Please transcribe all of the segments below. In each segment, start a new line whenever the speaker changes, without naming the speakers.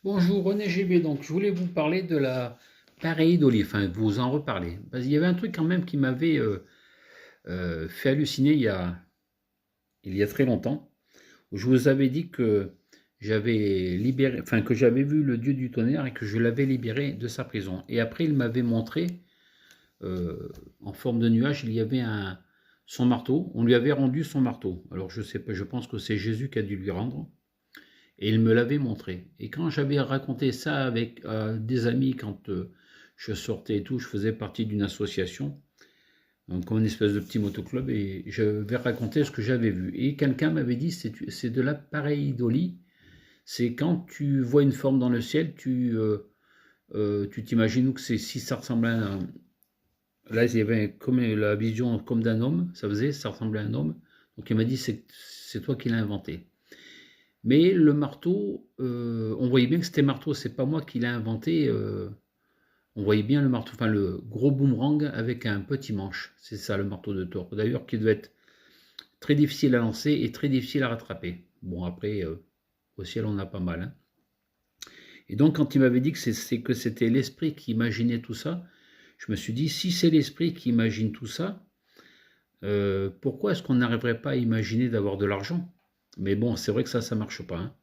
Bonjour René GB, donc je voulais vous parler de la pareidolie, enfin vous en reparler. Parce qu'il y avait un truc quand même qui m'avait fait halluciner il y a très longtemps, où je vous avais dit que j'avais libéré, enfin que j'avais vu le dieu du tonnerre et que je l'avais libéré de sa prison. Et après il m'avait montré, en forme de nuage, il y avait son marteau, on lui avait rendu son marteau. Alors je sais pas, je pense que c'est Jésus qui a dû lui rendre. Et il me l'avait montré. Et quand j'avais raconté ça avec des amis, quand je sortais et tout, je faisais partie d'une association, donc comme une espèce de petit motoclub, et je vais raconter ce que j'avais vu. Et quelqu'un m'avait dit, c'est de la pareidolie, c'est quand tu vois une forme dans le ciel, tu t'imagines que si ça ressemblait à un... Là, il y avait comme la vision comme d'un homme, ça ressemblait à un homme. Donc il m'a dit, c'est toi qui l'as inventé. Mais le marteau, on voyait bien que c'était marteau, c'est pas moi qui l'ai inventé. On voyait bien le marteau, enfin le gros boomerang avec un petit manche. C'est ça le marteau de Thor. D'ailleurs, qui devait être très difficile à lancer et très difficile à rattraper. Bon, après, au ciel, on a pas mal, hein. Et donc, quand il m'avait dit que c'était l'esprit qui imaginait tout ça, je me suis dit, si c'est l'esprit qui imagine tout ça, pourquoi est-ce qu'on n'arriverait pas à imaginer d'avoir de l'argent? Mais bon, c'est vrai que ça marche pas, hein.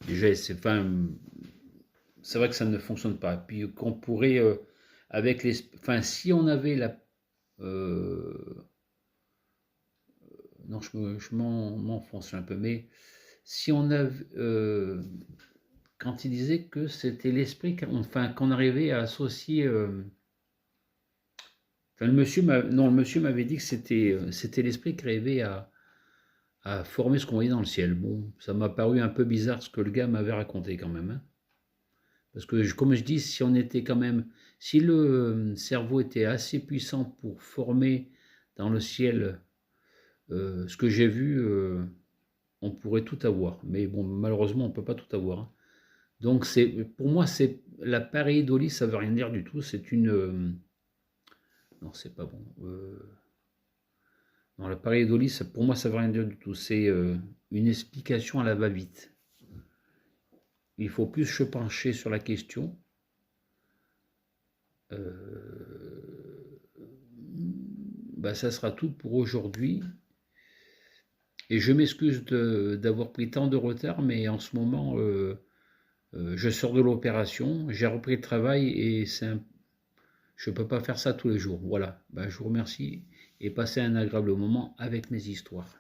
Déjà, c'est vrai que ça ne fonctionne pas. Puis qu'on pourrait, avec les, enfin, si on avait la, non, je m'enfonce un peu, mais si on avait, quand il disait que c'était l'esprit, enfin, qu'on arrivait à associer, enfin, non, le monsieur m'avait dit que c'était l'esprit qui arrivait à former ce qu'on voyait dans le ciel. Bon, ça m'a paru un peu bizarre ce que le gars m'avait raconté quand même, hein. Parce que, comme je dis, si on était quand même, si le cerveau était assez puissant pour former dans le ciel ce que j'ai vu, on pourrait tout avoir. Mais bon, malheureusement, on ne peut pas tout avoir, hein. Donc, pour moi, c'est la pareidolie, ça ne veut rien dire du tout. C'est une. Non, c'est pas bon. Non, la pareidolie, pour moi, ça ne veut rien dire du tout. C'est une explication à la va-vite. Il faut plus se pencher sur la question. Bah, ça sera tout pour aujourd'hui. Et je m'excuse d'avoir pris tant de retard, mais en ce moment, je sors de l'opération, j'ai repris le travail et je ne peux pas faire ça tous les jours. Voilà, bah, je vous remercie et passez un agréable moment avec mes histoires.